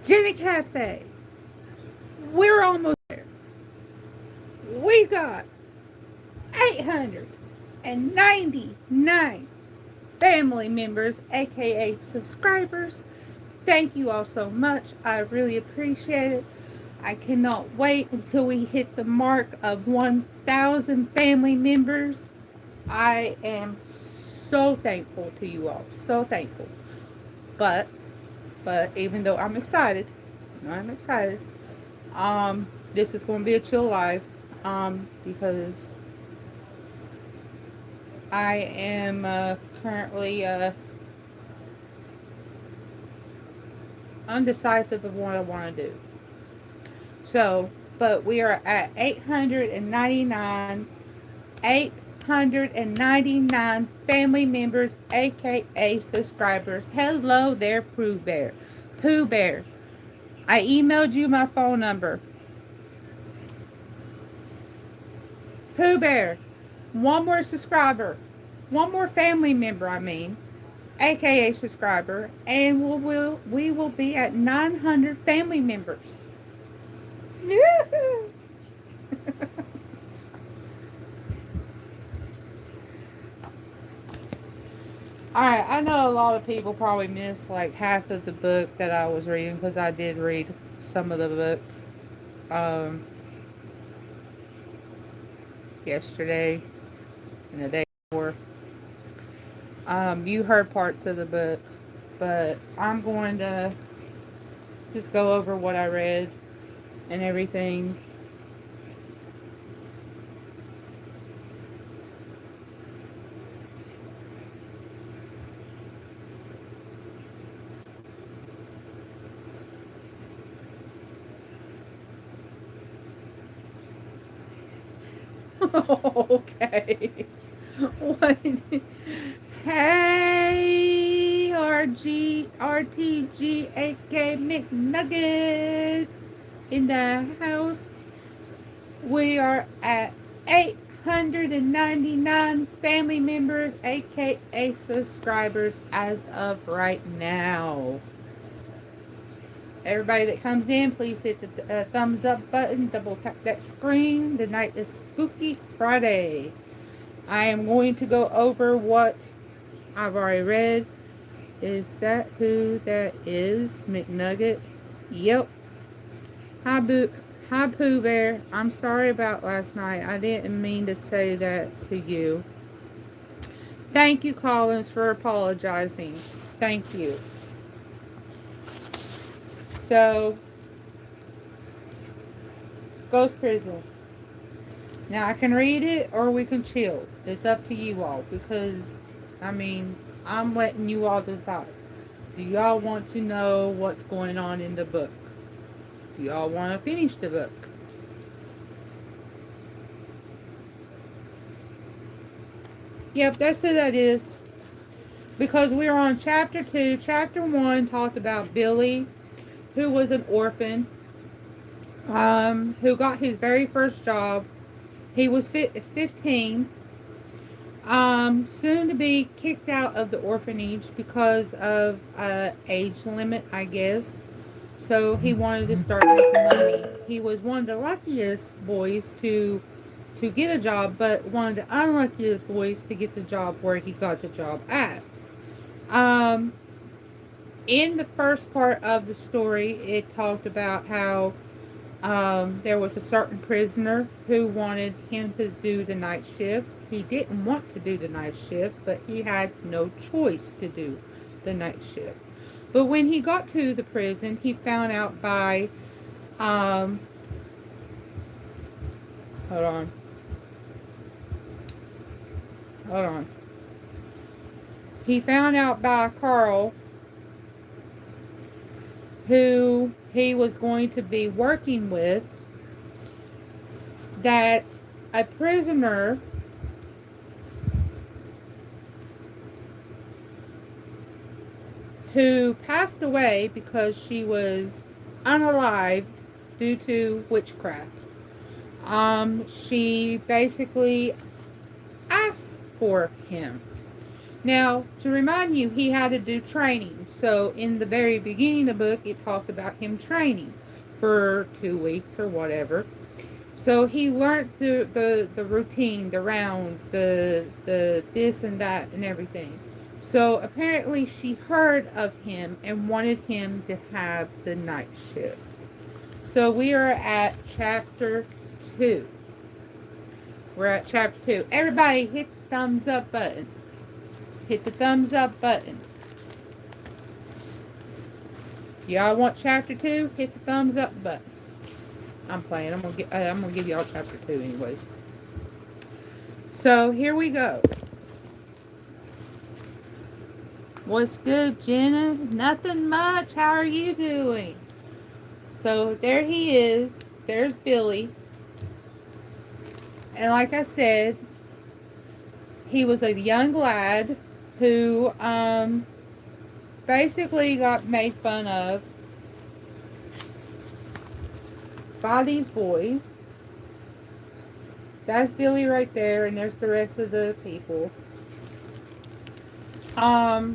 Jenna Cafe. We're almost there. We got 899 family members, aka subscribers. Thank you all so much. I really appreciate it. I cannot wait until we hit the mark of 1,000 family members. I am so thankful to you all. So thankful. But, even though I'm excited. This is going to be a chill live. Because I am currently undecisive of what I want to do. So, but we are at 899 family members, aka subscribers. Hello there, Pooh Bear. Pooh Bear. I emailed you my phone number. Pooh Bear. One more subscriber. One more family member, aka subscriber, and we will be at 900 family members. Alright, I know a lot of people probably missed like half of the book that I was reading because I did read some of the book yesterday and the day before. You heard parts of the book, but I'm going to just go over what I read and everything. Okay. What? Hey, RTGAK McNugget in the house. We are at 899 family members, aka subscribers, as of right now. Everybody that comes in, please hit the thumbs up button, double tap that screen. The night is Spooky Friday. I am going to go over what I've already read. Is that who that is? McNugget? Yep. Hi, Pooh Bear. I'm sorry about last night. I didn't mean to say that to you. Thank you, Collins, for apologizing. Thank you. So, Ghost Prison. Now, I can read it or we can chill. It's up to you all because, I'm letting you all decide. Do y'all want to know what's going on in the book? Do y'all want to finish the book? Yep, that's who that is. Because we're on chapter 2. Chapter 1 talked about Billy, who was an orphan, who got his very first job. He was 15, soon to be kicked out of the orphanage because of age limit, I guess. So he wanted to start making money. He was one of the luckiest boys to get a job, but one of the unluckiest boys to get the job where he got the job at. In the first part of the story, it talked about how there was a certain prisoner who wanted him to do the night shift. He didn't want to do the night shift, but he had no choice to do the night shift. But when he got to the prison, he found out by, hold on. He found out by Carl, who he was going to be working with, that a prisoner who passed away because she was unalived due to witchcraft. She basically asked for him. Now, to remind you, he had to do training. So, in the very beginning of the book, it talked about him training for 2 weeks or whatever. So he learned the routine, the rounds, the this and that and everything. So apparently she heard of him and wanted him to have the night shift. So we are at chapter 2. We're at chapter 2. Everybody hit the thumbs up button. Hit the thumbs up button. Y'all want chapter 2? Hit the thumbs up button. I'm playing. I'm gonna give y'all chapter 2 anyways. So here we go. What's good, Jenna? Nothing much. How are you doing? So there he is. There's Billy. And like I said, he was a young lad who basically got made fun of by these boys. That's Billy right there, and there's the rest of the people. But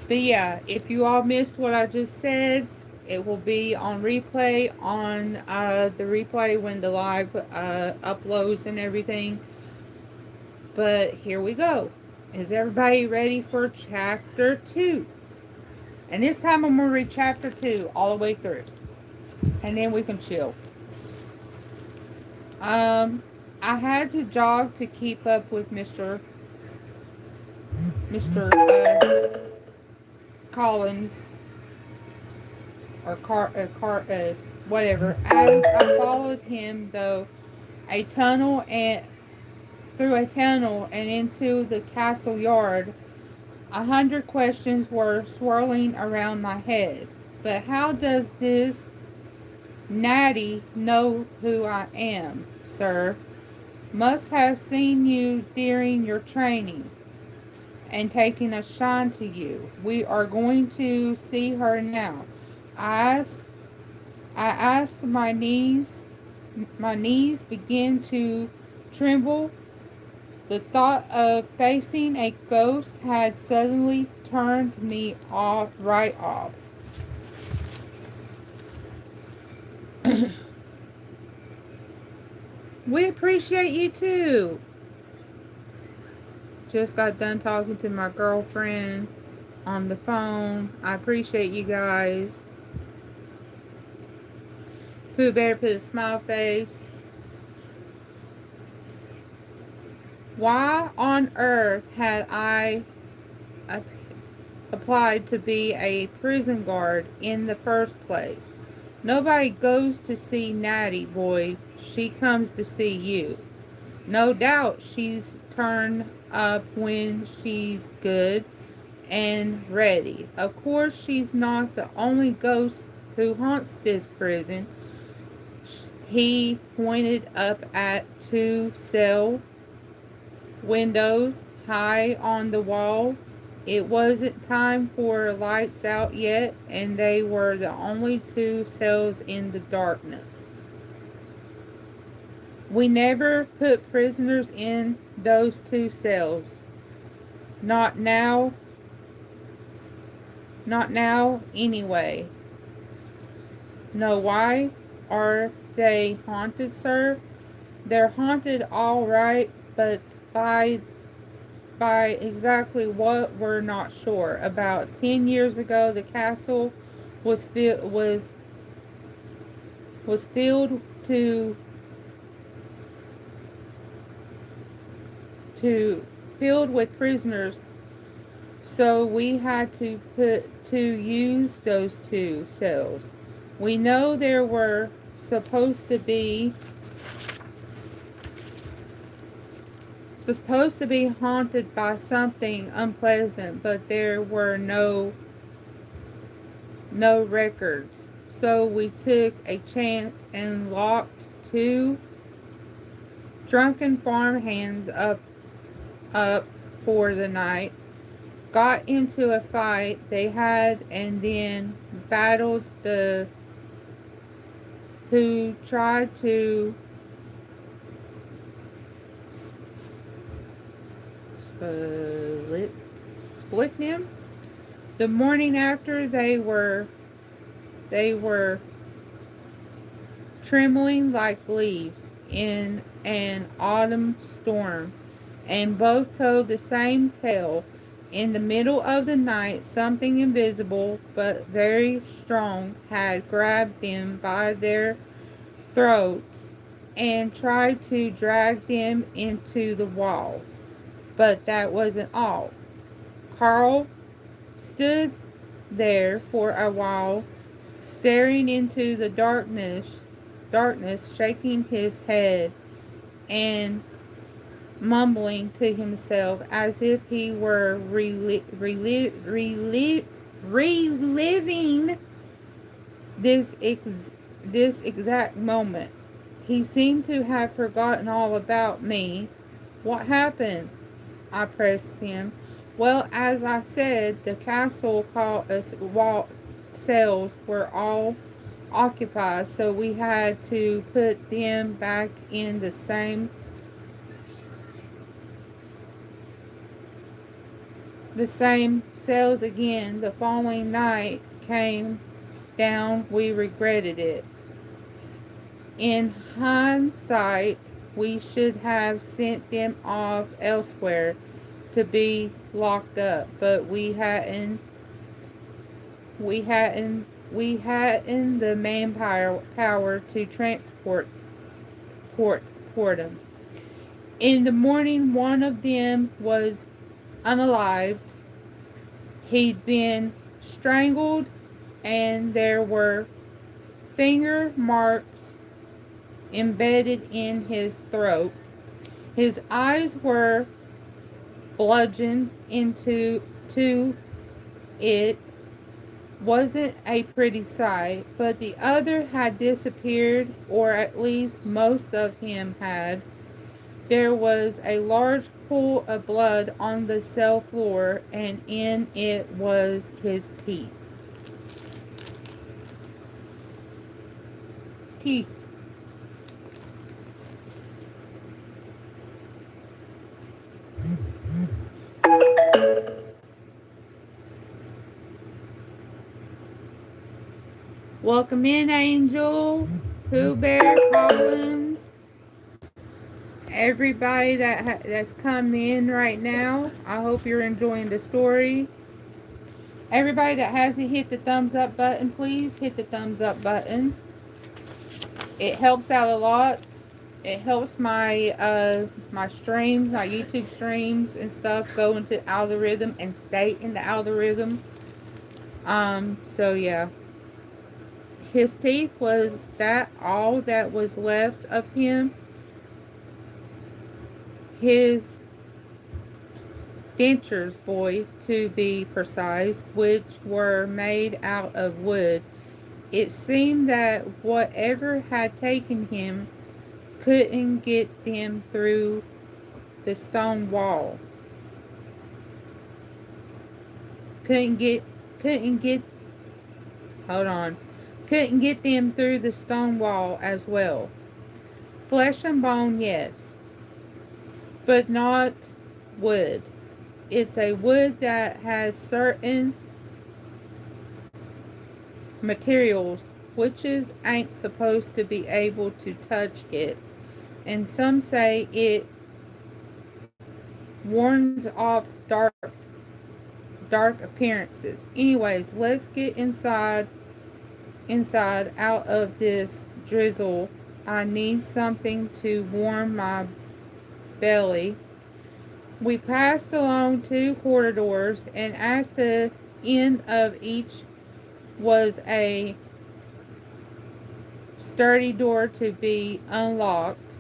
yeah, if you all missed what I just said, it will be on replay on the replay when the live uploads and everything. But here we go. Is everybody ready for chapter 2? And this time I'm going to read chapter 2 all the way through. And then we can chill. I had to jog to keep up with Mr. Collins or whatever. As I followed him through a tunnel and into the castle yard, 100 questions were swirling around my head. But how does this Natty know who I am, sir? Must have seen you during your training and taking a shine to you. We are going to see her now. I asked my knees began to tremble. The thought of facing a ghost had suddenly turned me right off. We appreciate you too. Just got done talking to my girlfriend on the phone. I appreciate you guys. Pooh Bear put a smile face. Why on earth had I applied to be a prison guard in the first place? Nobody goes to see Natty, boy. She comes to see you. No doubt she's turned up when she's good and ready. Of course, she's not the only ghost who haunts this prison. He pointed up at 2 cell windows high on the wall. It wasn't time for lights out yet, and they were the only 2 cells in the darkness. We never put prisoners in those 2 cells. Not now. Not now, anyway. Know why? Are they haunted, sir? They're haunted, all right, but by exactly what we're not sure. About 10 years ago, the castle was filled filled with prisoners, so we had to use those 2 cells. We know there were supposed to be haunted by something unpleasant, but there were no records. So we took a chance and locked 2 drunken farmhands up for the night. Got into a fight they had, and then battled the who tried to split, split them. The morning after, they were trembling like leaves in an autumn storm, and both told the same tale. In the middle of the night, something invisible but very strong had grabbed them by their throats and tried to drag them into the wall. But that wasn't all. Carl stood there for a while, staring into the darkness, shaking his head and mumbling to himself as if he were reliving this this exact moment. He seemed to have forgotten all about me. What happened? I pressed him. Well, as I said, the castle wall cells were all occupied, so we had to put them back in the same cells again. The following night came down. We regretted it. In hindsight, we should have sent them off elsewhere to be locked up, but we hadn't the manpower to transport them. In the morning, one of them was unalived. He'd been strangled, and there were finger marks embedded in his throat. His eyes were bludgeoned into it. Wasn't a pretty sight, but the other had disappeared, or at least most of him had. There was a large pool of blood on the cell floor, and in it was his teeth. Teeth. Welcome in, Angel, Pooh Bear, Collins, everybody that's come in right now. I hope you're enjoying the story. Everybody that hasn't hit the thumbs up button, please hit the thumbs up button. It helps out a lot. It helps my streams, my YouTube streams and stuff go into the algorithm and stay in the algorithm. So yeah. His teeth, was that all that was left of him? His dentures, boy, to be precise, which were made out of wood. It seemed that whatever had taken him couldn't get them through the stone wall. Couldn't get hold on. Couldn't get them through the stone wall as well. Flesh and bone, yes, but not wood. It's a wood that has certain materials witches ain't supposed to be able to touch it, and some say it warns off dark appearances. Anyways, let's get inside out of this drizzle. I need something to warm my belly. We passed along 2 corridors, and at the end of each was a sturdy door to be unlocked.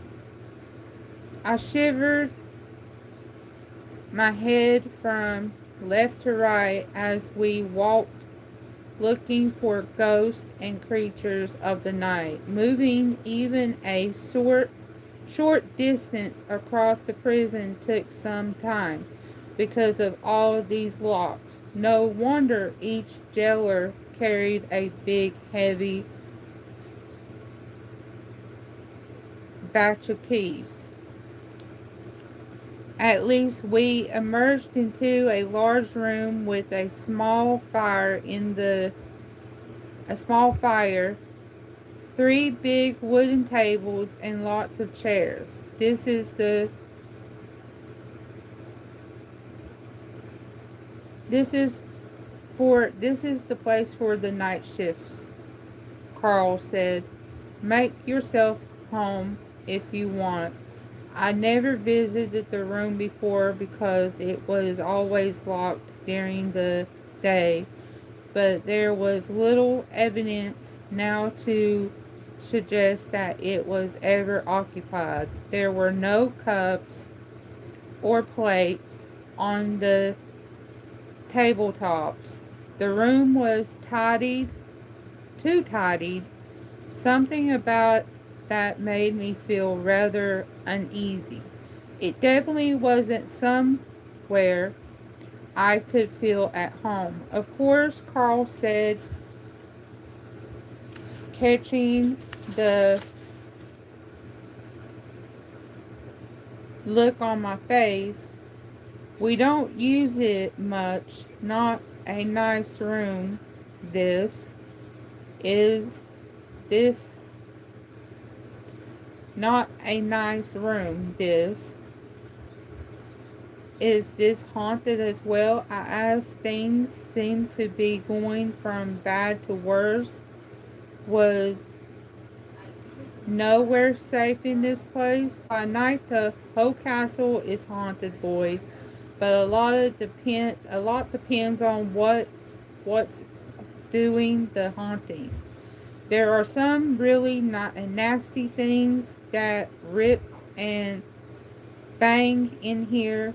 I shivered my head from left to right as we walked, looking for ghosts and creatures of the night. Moving even a short distance across the prison took some time because of all of these locks. No wonder each jailer carried a big, heavy batch of keys. At least we emerged into a large room with a small fire, three big wooden tables, and lots of chairs. This is this is the place for the night shifts, Carl said. Make yourself home if you want. I never visited the room before because it was always locked during the day, but there was little evidence now to suggest that it was ever occupied. There were no cups or plates on the tabletops. The room was too tidied. Something about that made me feel rather uneasy. It definitely wasn't somewhere I could feel at home. Of course, Carl said, catching the look on my face. We don't use it much. Not a nice room. This is this not a nice room. This is this haunted as well? I asked. Things seemed to be going from bad to worse. Was nowhere safe in this place. By night, the whole castle is haunted, boy. But a lot depends on what's doing the haunting. There are some really nasty things that rip and bang in here.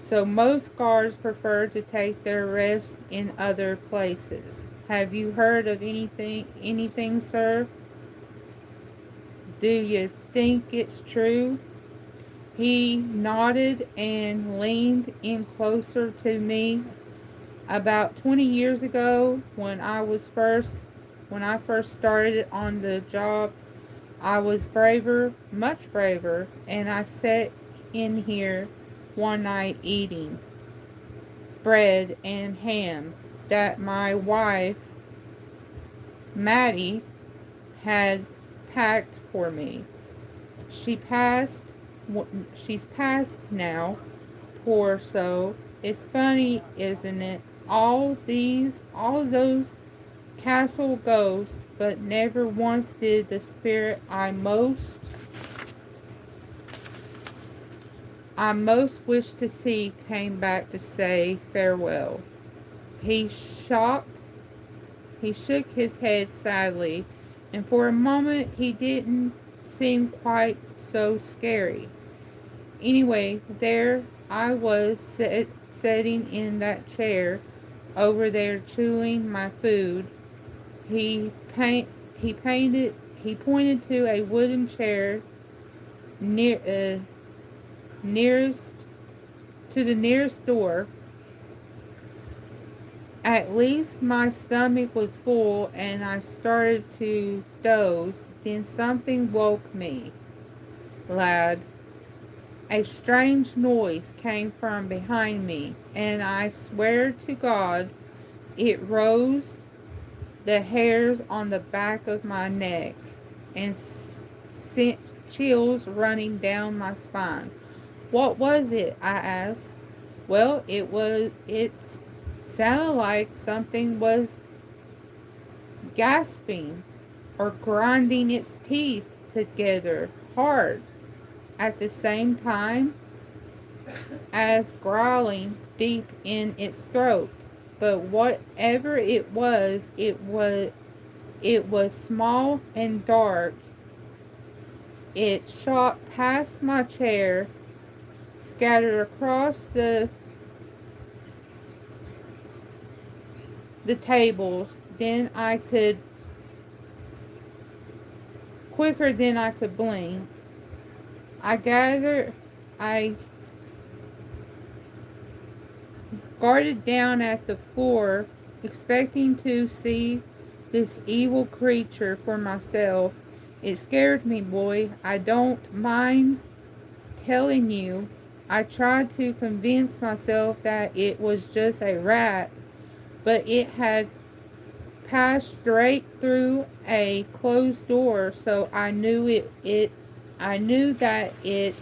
So most guards prefer to take their rest in other places. Have you heard of anything, sir? Do you think it's true? He nodded and leaned in closer to me. About 20 years ago, when I first started on the job, I was braver, much braver, and I sat in here one night eating bread and ham that my wife, Maddie, had packed for me. She passed, she's passed now, poor soul. It's funny, isn't it? All those castle ghosts, but never once did the spirit I most wished to see came back to say farewell. He shocked, he shook his head sadly, and for a moment he didn't seem quite so scary. Anyway, there I was sitting in that chair over there chewing my food. He paint, he painted, he pointed to a wooden chair near nearest to the nearest door. At least my stomach was full and I started to doze. Then something woke me, lad. A strange noise came from behind me, and I swear to God, it rose the hairs on the back of my neck and sent chills running down my spine. What was it? I asked. Well, it sounded like something was gasping or grinding its teeth together hard at the same time as growling deep in its throat. But whatever it was small and dark. It shot past my chair, scattered across the tables, quicker than I could blink. I guarded down at the floor, expecting to see this evil creature for myself. It scared me, boy. I don't mind telling you, I tried to convince myself that it was just a rat, but it had passed straight through a closed door, so I knew that it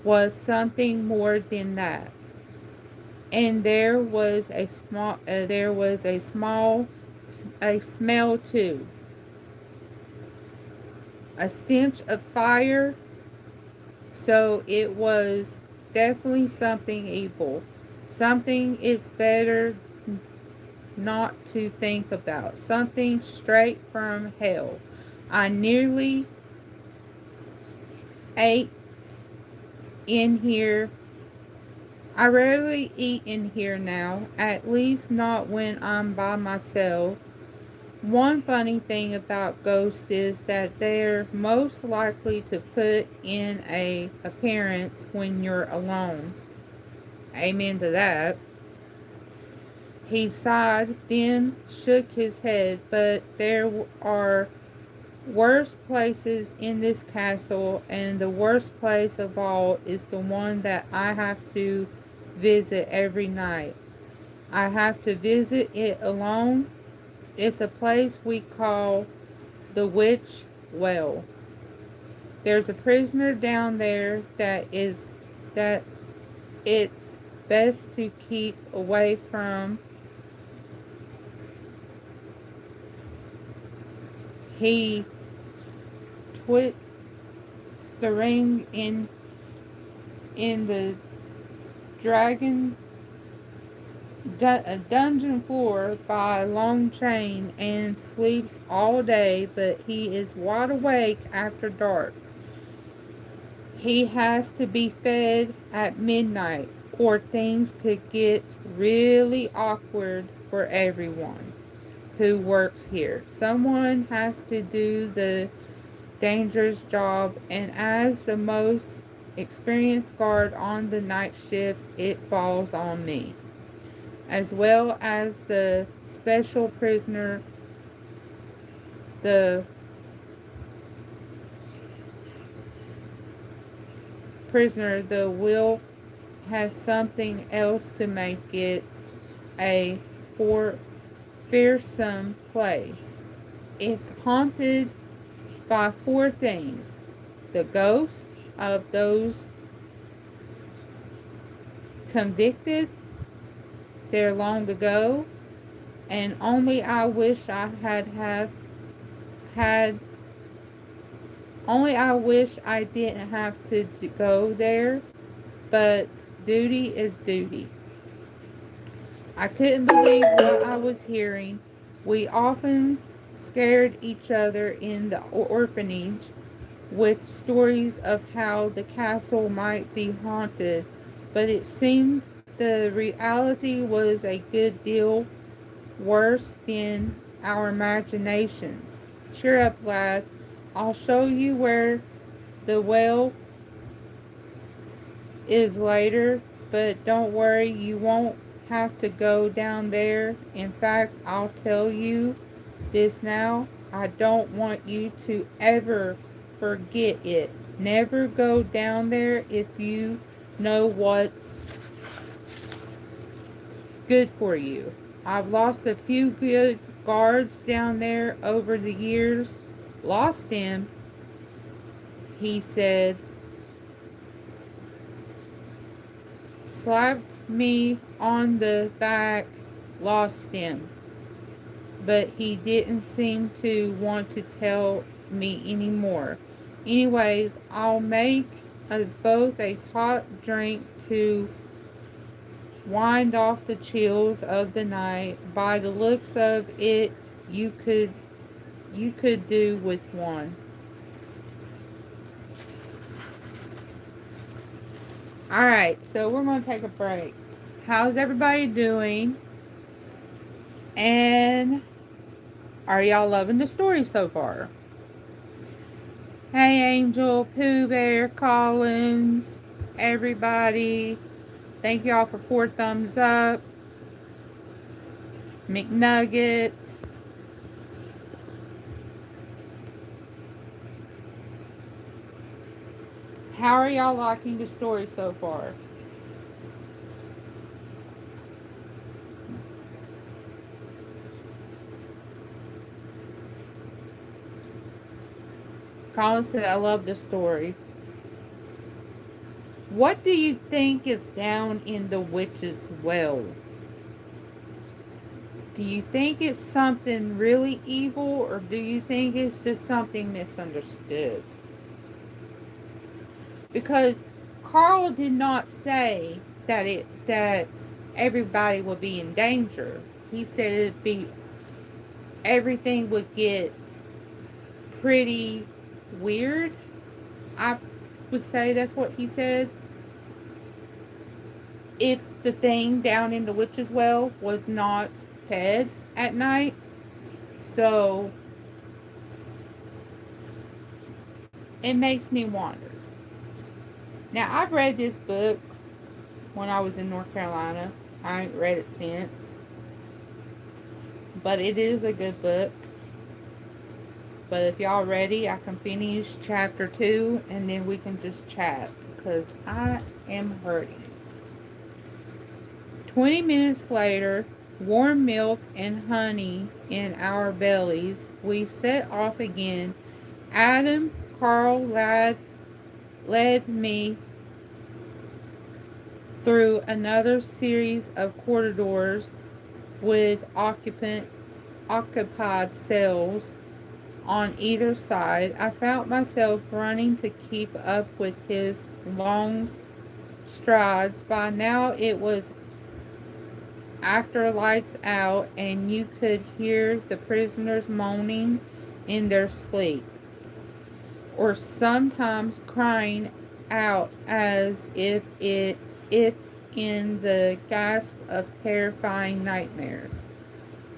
was something more than that. And there was a smell too, a stench of fire. So it was definitely something evil, something it's better not to think about, something straight from hell. I nearly ate in here. I rarely eat in here now, at least not when I'm by myself. One funny thing about ghosts is that they're most likely to put in a appearance when you're alone. Amen to that. He sighed, then shook his head, but there are worse places in this castle, and the worst place of all is the one that I have to visit every night. I have to visit it alone. It's a place we call the Witch Well. There's a prisoner down there that it's best to keep away from. He twit the ring in the dragon dungeon floor by a long chain and sleeps all day, but he is wide awake after dark. He has to be fed at midnight, or things could get really awkward for everyone who works here. Someone has to do the dangerous job, and as the most experienced guard on the night shift, it falls on me, as well as the special the prisoner. The will has something else to make it a for fearsome place. It's haunted by four things: the ghost of those convicted there long ago, and only I wish I had only I wish I didn't have to go there, but duty is duty. I couldn't believe what I was hearing. We often scared each other in the orphanage with stories of how the castle might be haunted, but it seemed the reality was a good deal worse than our imaginations. Cheer up, lad. I'll show you where the well is later, but don't worry, you won't have to go down there. In fact, I'll tell you this now. I don't want you to ever forget it. Never go down there if you know what's good for you. I've lost a few good guards down there over the years. Lost them, he said, slapped me on the back, lost them. But he didn't seem to want to tell me anymore. Anyways, I'll make us both a hot drink to wind off the chills of the night. By the looks of it, you could do with one. Alright, so we're going to take a break. How's everybody doing? And are y'all loving the story so far? Hey, Angel, Pooh Bear, Collins, everybody. Thank y'all for 4 thumbs up. McNuggets. How are y'all liking the story so far? Colin said, I love the story. What do you think is down in the witch's well? Do you think it's something really evil, or do you think it's just something misunderstood? Because Carl did not say that everybody would be in danger. He said it'd be everything would get pretty weird. I would say that's what he said. If the thing down in the witch's well was not fed at night. So it makes me wonder. Now, I've read this book when I was in North Carolina. I ain't read it since. But it is a good book. But if y'all ready, I can finish chapter 2 and then we can just chat. Because I am hurting. 20 minutes later, warm milk and honey in our bellies, we set off again. Adam, Carl led me through another series of corridors with occupied cells on either side. I found myself running to keep up with his long strides. By now it was after lights out, and you could hear the prisoners moaning in their sleep, or sometimes crying out as if in the gasp of terrifying nightmares.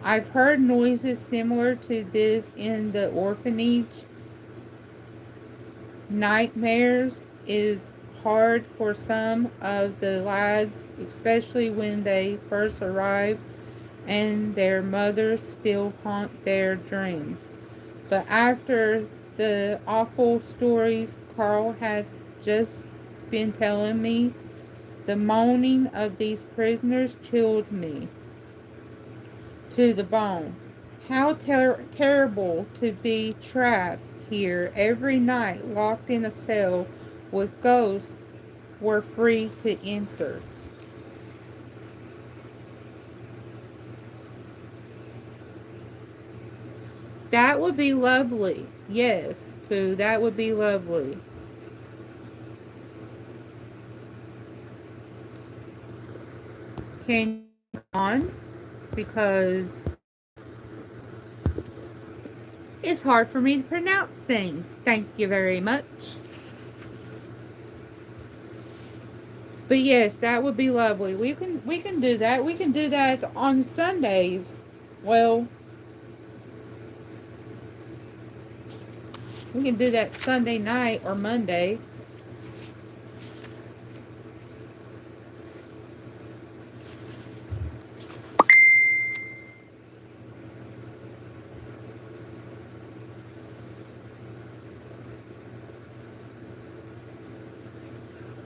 I've heard noises similar to this in the orphanage. Nightmares is hard for some of the lads, especially when they first arrive and their mothers still haunt their dreams. But after the awful stories Carl had just been telling me, the moaning of these prisoners chilled me to the bone. How terrible to be trapped here every night, locked in a cell with ghosts were free to enter. That would be lovely. Yes, Pooh, that would be lovely. Can you go on? Because it's hard for me to pronounce things. Thank you very much. But yes, that would be lovely. We can do that. We can do that on Sundays. Well, we can do that Sunday night or Monday.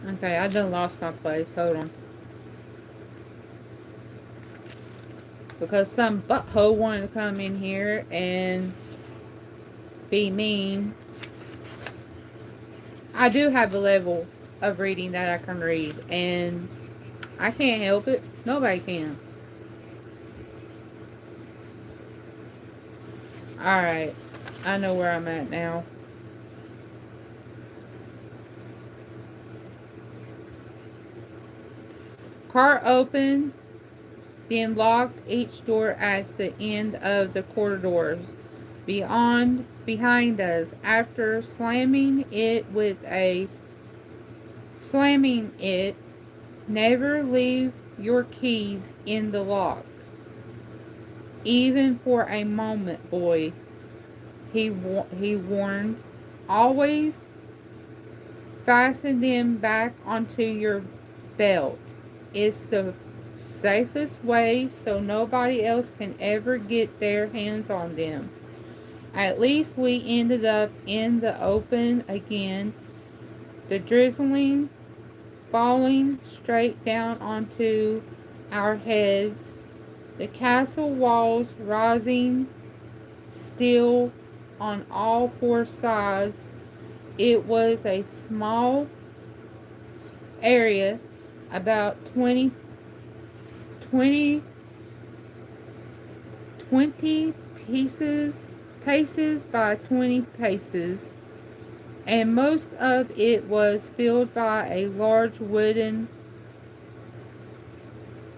Okay, I done lost my place. Hold on. Because some butthole wanted to come in here and be mean. I do have a level of reading that I can read, and I can't help it. Nobody can. Alright, I know where I'm at now. Car opened, then locked each door at the end of the corridors behind us. After slamming it, never leave your keys in the lock, even for a moment, boy. He warned. Always fasten them back onto your belt. It's the safest way so nobody else can ever get their hands on them. At least we ended up in the open again. the drizzling falling straight down onto our heads, the castle walls rising still on all four sides. It was a small area, about 20 20 pieces paces by 20 paces, and most of it was filled by a large wooden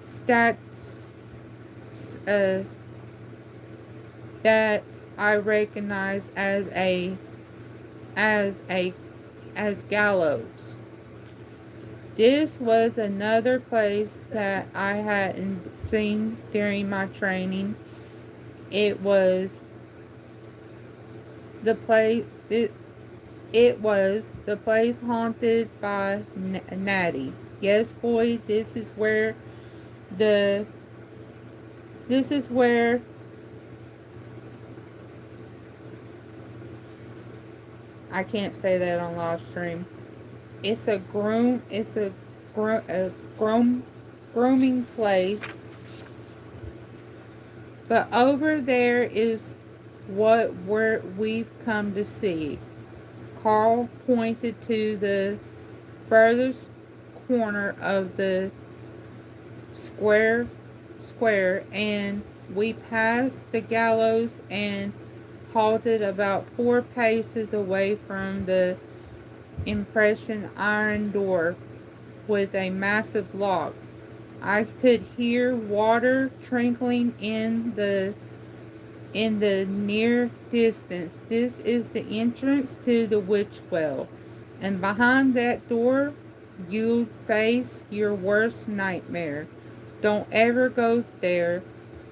stacks uh, that I recognized as a as gallows. This was another place that I hadn't seen during my training. It was the place. It was the place haunted by Natty. Yes, boy, the this is where I can't say that on live stream. It's a groom. It's a grooming place. But over there is what we've come to see. Carl pointed to the furthest corner of the square, and we passed the gallows and halted about 4 paces away from the impression iron door with a massive lock. I could hear water trickling in the near distance. This is the entrance to the witch well, and behind that door you'll face your worst nightmare. Don't ever go there,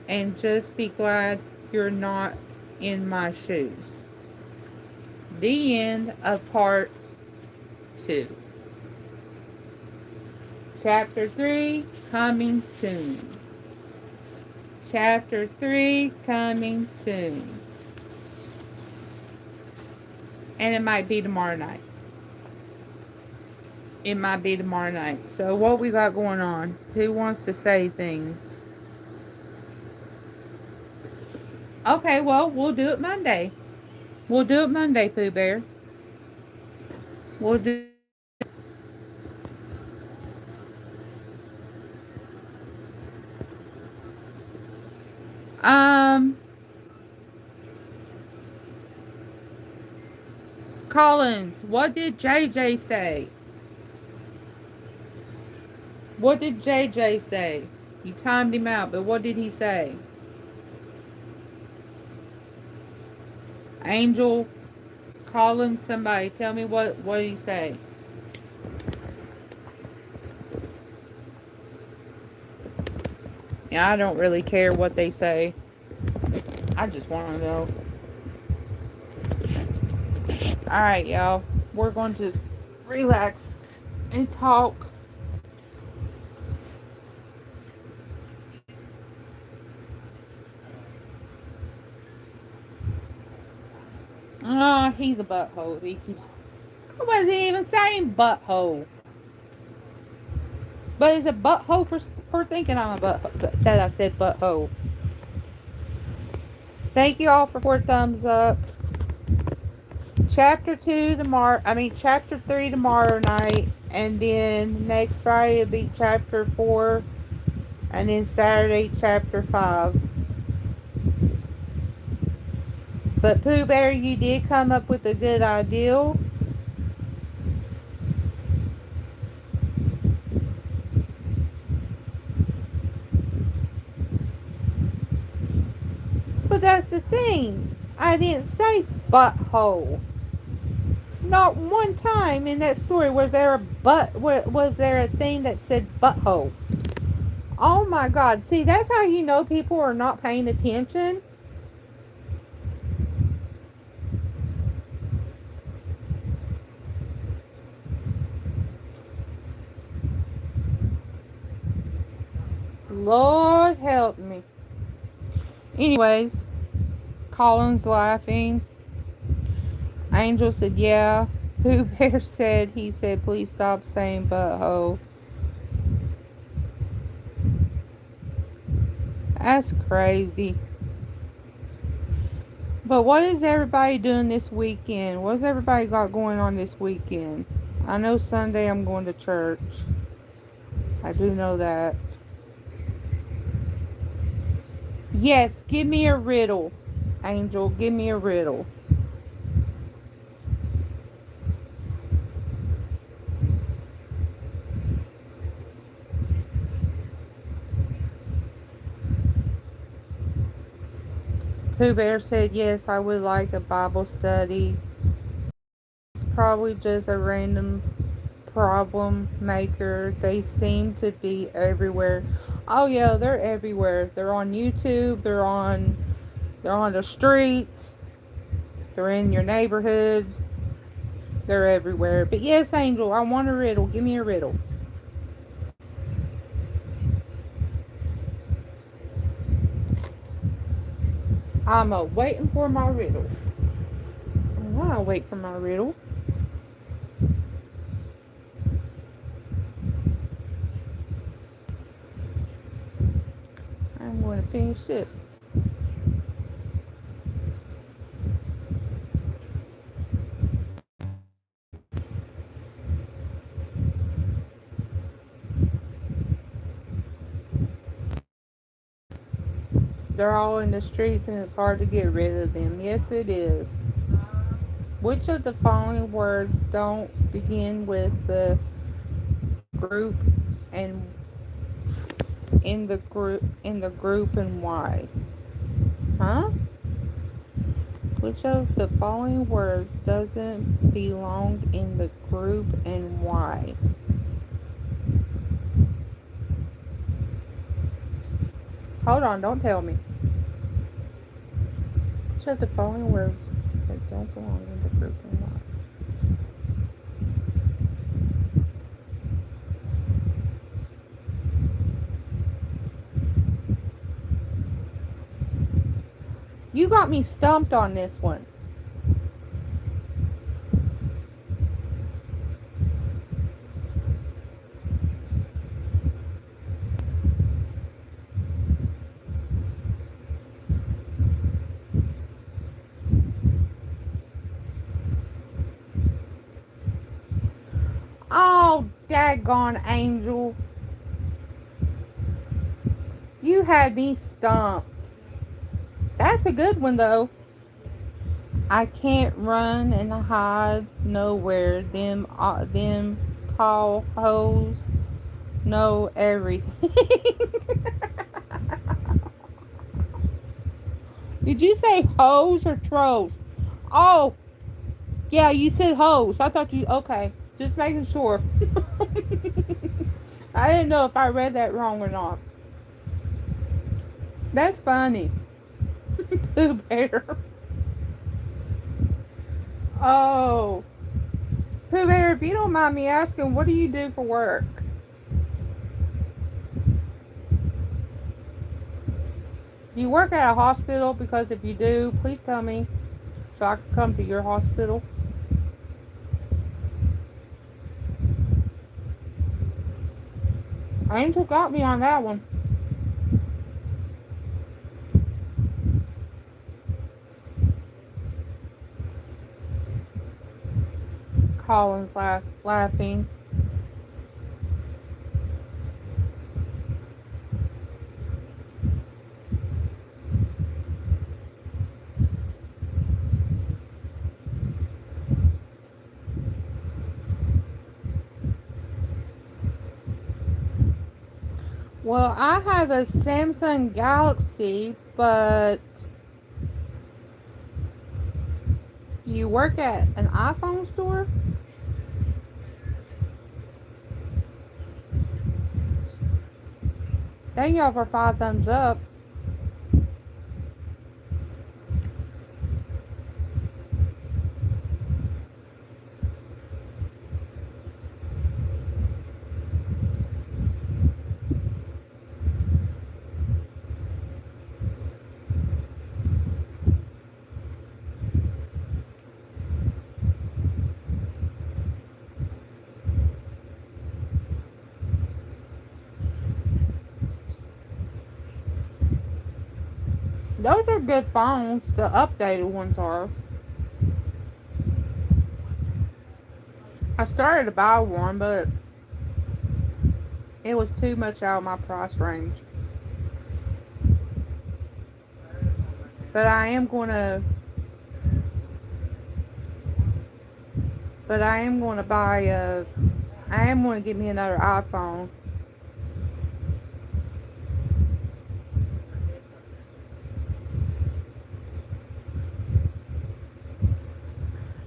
and just be glad you're not in my shoes. The end of part 2. Chapter 3 coming soon. Chapter 3 coming soon. And it might be tomorrow night. It might be tomorrow night. So what we got going on? Who wants to say things? Okay, well, we'll do it Monday. We'll do it Monday, Pooh Bear. We'll do. Collins, what did JJ say? What did JJ say? You timed him out, but what did he say? Angel, Collins, somebody, tell me what did he say? Yeah, I don't really care what they say. I just want to know. Alright, y'all. We're going to just relax and talk. Oh, he's a butthole. He keeps. I wasn't even saying butthole. But it's a butthole for thinking I'm a butthole. That I said butthole. Thank you all for 4 thumbs up. Chapter 3 tomorrow night, and then next Friday it'll be chapter 4, and then Saturday chapter 5. But Pooh Bear, you did come up with a good idea. But that's the thing. I didn't say butthole. Not one time in that story was there a thing that said butthole. Oh my God. See, that's how you know people are not paying attention. Lord help me. Anyways, Colin's laughing. Angel said, yeah. Pooh Bear said, he said, please stop saying butthole. That's crazy. But what is everybody doing this weekend? What's everybody got going on this weekend? I know Sunday I'm going to church. I do know that. Yes, give me a riddle. Angel, give me a riddle. Pooh Bear said, yes, I would like a Bible study. It's probably just a random problem maker. They seem to be everywhere. Oh yeah, they're everywhere. They're on YouTube, they're on the streets, they're in your neighborhood, they're everywhere. But yes, Angel, I want a riddle. Give me a riddle. I'm waiting for my riddle. While I wait for my riddle, I'm going to finish this. They're all in the streets and it's hard to get rid of them. Yes, it is. Which of the following words don't begin with the group and in the group and why? Huh? Which of the following words doesn't belong in the group and why? Hold on, don't tell me. Which of the following words that don't belong in the group and why? You got me stumped on this one. Oh, daggone Angel. You had me stumped. That's a good one, though. I can't run and hide nowhere. Them tall hoes know everything. Did you say hoes or trolls? Oh, yeah, you said hoes. I thought you. Okay, just making sure. I didn't know if I read that wrong or not. That's funny. Pooh Bear. Oh, Pooh Bear, if you don't mind me asking, what do you do for work? Do you work at a hospital? Because if you do, please tell me so I can come to your hospital. Angel got me on that one. Colin's laughing. Well, I have a Samsung Galaxy, but you work at an iPhone store? Thank y'all for 5 thumbs up. Those are good phones. The updated ones are. I started to buy one, but it was too much out of my price range. But I am gonna. But I am gonna buy a. I am gonna get me another iPhone.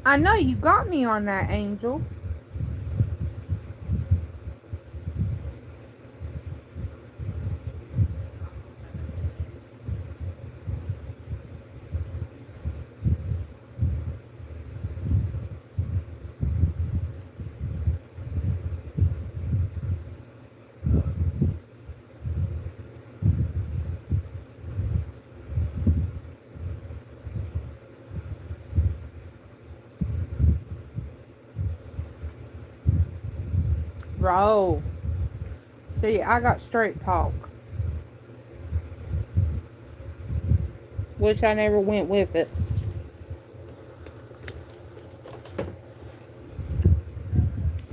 I know you got me on that, Angel. Bro. See, I got straight talk. Wish I never went with it.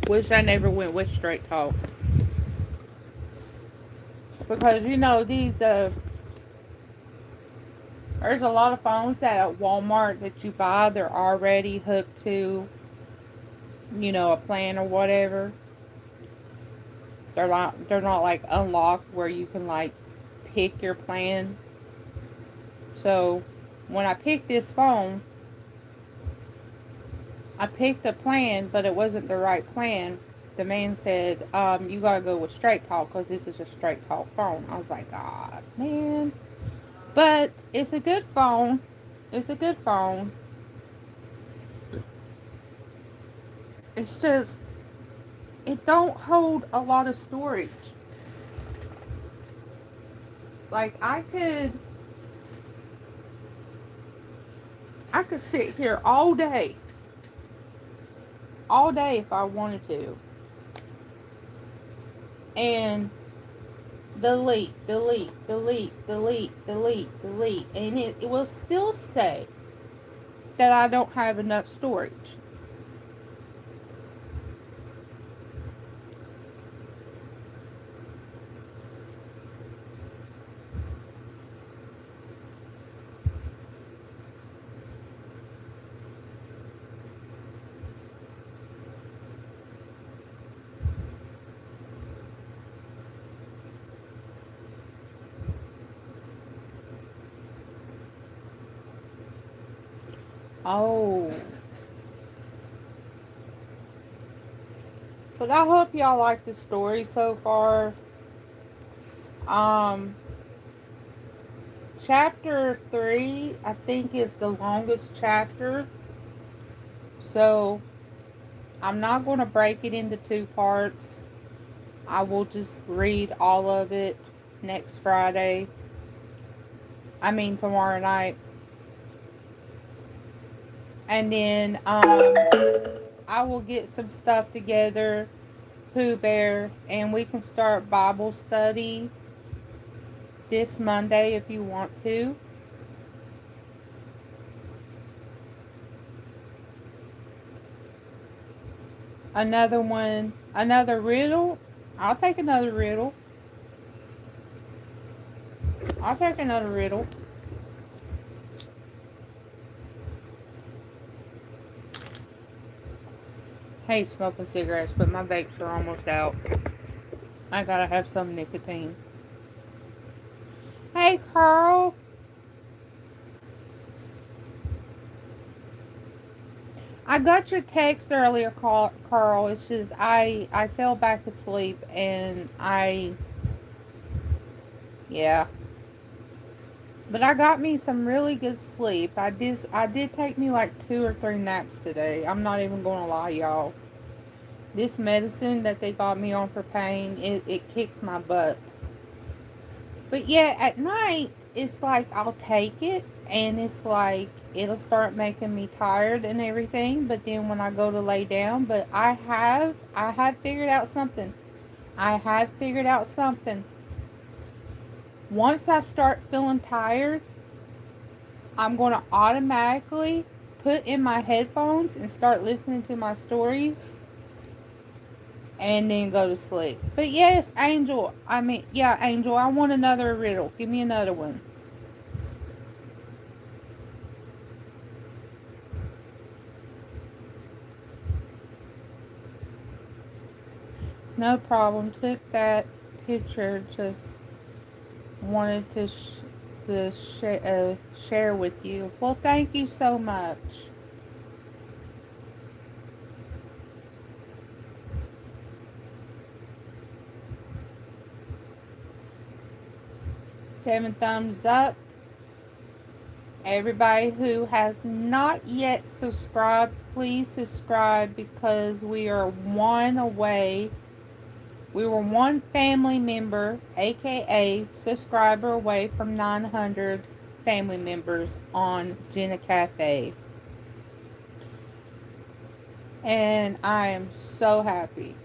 Wish I never went with straight talk. Because you know there's a lot of phones that at Walmart that you buy, they're already hooked to, a plan or whatever. They're not like unlocked where you can like pick your plan. So when I picked this phone, I picked a plan, but it wasn't the right plan. The man said, you gotta go with straight talk because this is a straight talk phone. I was like, God, man. But it's a good phone. It's a good phone. It's just, it don't hold a lot of storage. Like, I could sit here all day if I wanted to, and delete, and it will still say that I don't have enough storage. Oh. But I hope y'all like the story so far. Um, Chapter 3, I think, is the longest chapter. So, I'm not going to break it into two parts. I will just read all of it next Friday. I mean, tomorrow night. And then, I will get some stuff together, Pooh Bear, and we can start Bible study this Monday if you want to. Another one, another riddle. I'll take another riddle. I'll take another riddle. Hate smoking cigarettes, but my vapes are almost out. I gotta have some nicotine. Hey, Carl. I got your text earlier, Carl. It's just I fell back asleep and yeah. But I got me some really good sleep. I did take me like 2 or 3 naps today. I'm not even gonna lie, y'all. This medicine that they got me on for pain, it kicks my butt. But yeah, at night, it's like I'll take it and it's like it'll start making me tired and everything. But then when I go to lay down, but I have figured out something. I have figured out something. Once I start feeling tired, I'm going to automatically put in my headphones and start listening to my stories and then go to sleep. But yes, Angel. Yeah, Angel, I want another riddle. Give me another one. No problem. Took that picture. Just wanted to share with you. Well, thank you so much. Seven thumbs up. Everybody who has not yet subscribed, please subscribe because we are one away. We were one family member, aka subscriber, away from 900 family members on Jenna Cafe. And I am so happy.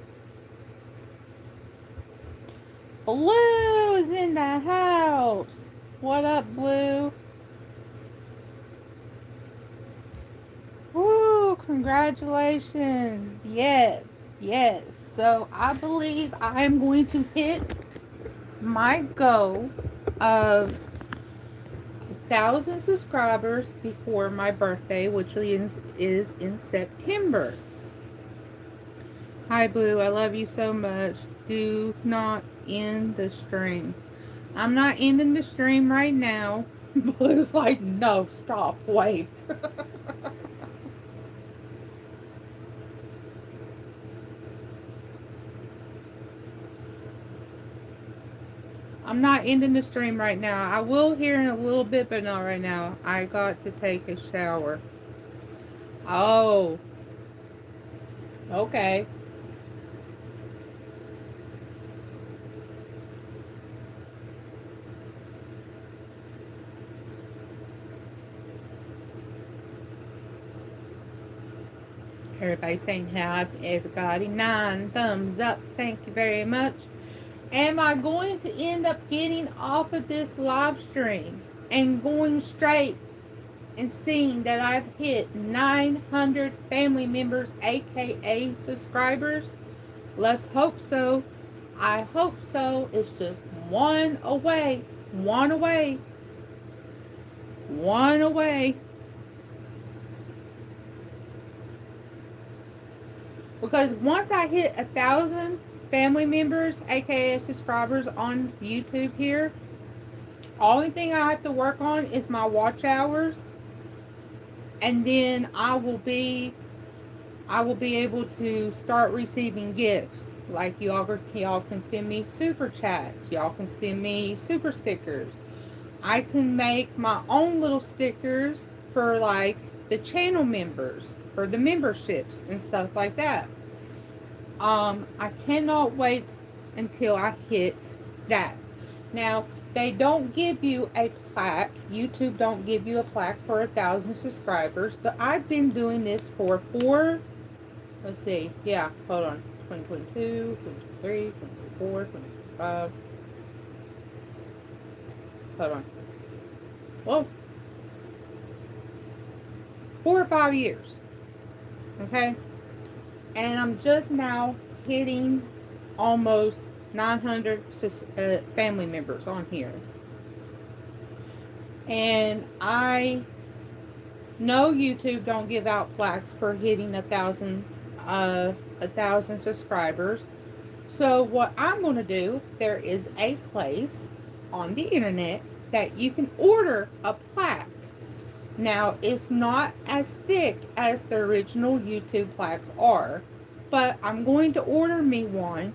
Blue is in the house. What up, Blue? Woo, congratulations. Yes, yes. So I believe I'm going to hit my goal of 1,000 subscribers before my birthday, which is in September. Hi, Blue. I love you so much. Do not end the stream. I'm not ending the stream right now. Blue's like, no, stop, wait. I'm not ending the stream right now. I will here in a little bit, but not right now. I got to take a shower. Oh, okay. Everybody saying hi to everybody. 9 thumbs up. Thank you very much. Am I going to end up getting off of this live stream and going straight and seeing that I've hit 900 family members, aka subscribers? Let's hope so. I hope so. It's just one away. One away. One away. Because once I hit 1,000 family members, aka subscribers on YouTube here, only thing I have to work on is my watch hours, and then I will be able to start receiving gifts. Like y'all can send me super chats, y'all can send me super stickers. I can make my own little stickers for like the channel members, for the memberships and stuff like that. I cannot wait until I hit that. Now, they don't give you a plaque. YouTube don't give you a plaque for 1,000 subscribers, but I've been doing this for let's see, yeah, hold on, 2022, 2023, 2024, 2025, hold on, well, 4 or 5 years, okay, and I'm just now hitting almost 900 family members on here, and I know YouTube don't give out plaques for hitting 1,000 subscribers. So what I'm going to do, there is a place on the internet that you can order a plaque. Now, it's not as thick as the original YouTube plaques are, but I'm going to order me one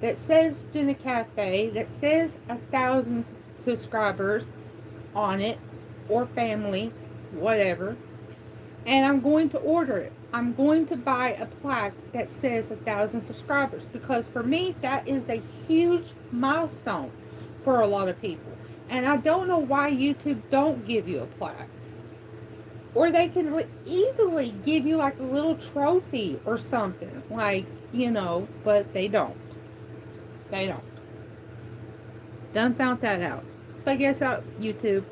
that says Jenna Cafe, that says 1,000 subscribers on it, or family, whatever, and I'm going to order it. I'm going to buy a plaque that says 1,000 subscribers, because for me that is a huge milestone for a lot of people, and I don't know why YouTube don't give you a plaque, or they can easily give you like a little trophy or something, like, but they don't. Done found that out. But guess what, YouTube,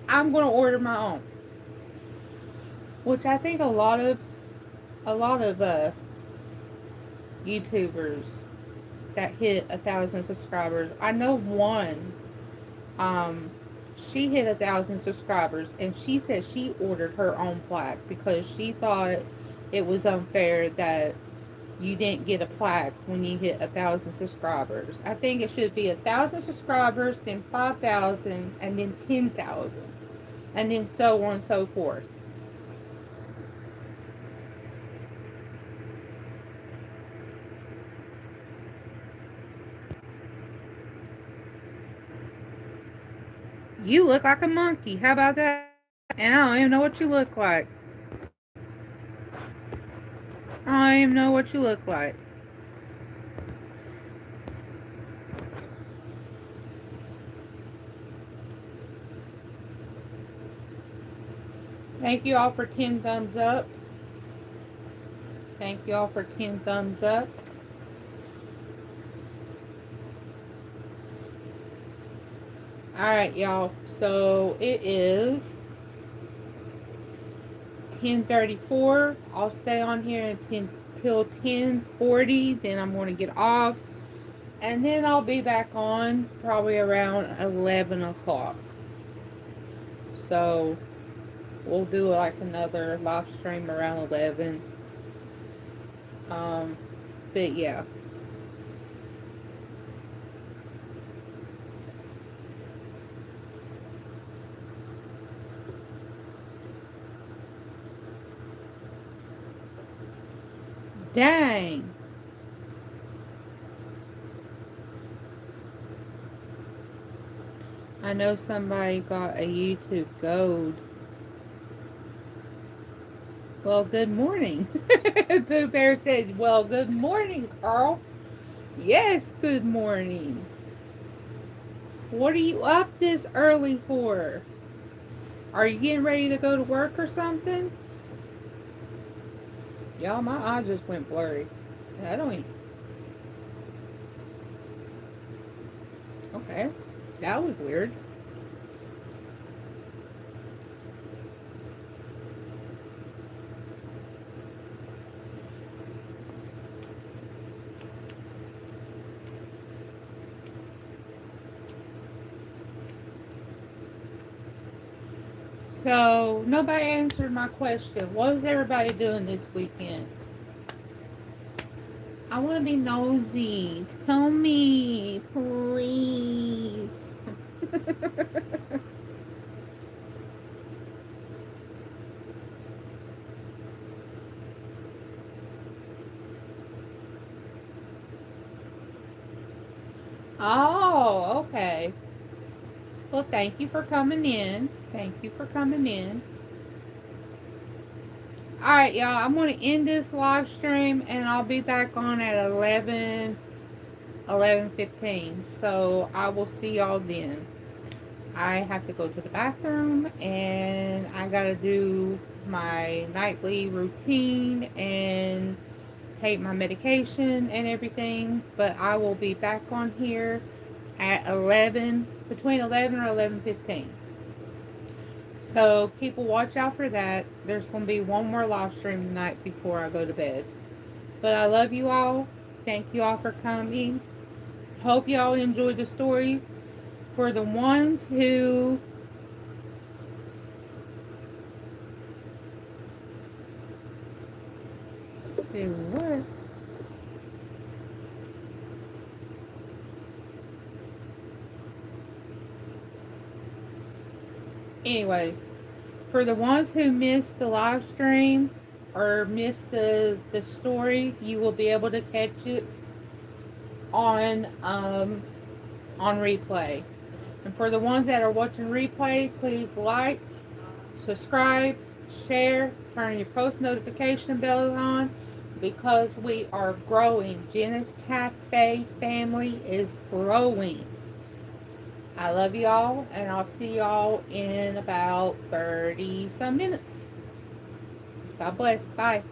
I'm going to order my own. which I think a lot of YouTubers that hit 1,000 subscribers. I know one. Um, she hit 1,000 subscribers, and she said she ordered her own plaque because she thought it was unfair that you didn't get a plaque when you hit 1,000 subscribers. I think it should be 1,000 subscribers, then 5,000, and then 10,000, and then so on and so forth. You look like a monkey. How about that? And I don't even know what you look like. I don't even know what you look like. Thank you all for 10 thumbs up. Thank you all for 10 thumbs up. Alright, y'all. So it is 10:34. I'll stay on here until 10:40. Then I'm going to get off. And then I'll be back on probably around 11 o'clock. So we'll do like another live stream around 11. But yeah. Dang. I know somebody got a YouTube gold. Well, good morning. Pooh Bear said, well, good morning, Carl. Yes, good morning. What are you up this early for? Are you getting ready to go to work or something? Y'all, my eye just went blurry. I don't even... Okay. That was weird. So, nobody answered my question. What is everybody doing this weekend? I want to be nosy. Tell me, please. Oh, okay. Well, thank you for coming in. Thank you for coming in. Alright, y'all. I'm going to end this live stream, and I'll be back on at 11:15. So, I will see y'all then. I have to go to the bathroom, and I got to do my nightly routine and take my medication and everything. But I will be back on here at 11, between 11 or 11:15. So keep a watch out for that. There's going to be one more live stream tonight before I go to bed. But I love you all. Thank you all for coming. Hope y'all enjoyed the story. For the ones who do what? Anyways, for the ones who missed the live stream or missed the story, you will be able to catch it on replay. And for the ones that are watching replay, please like, subscribe, share, turn your post notification bells on, because we are growing. Jenna's Cafe family is growing. I love y'all, and I'll see y'all in about 30 some minutes. God bless. Bye.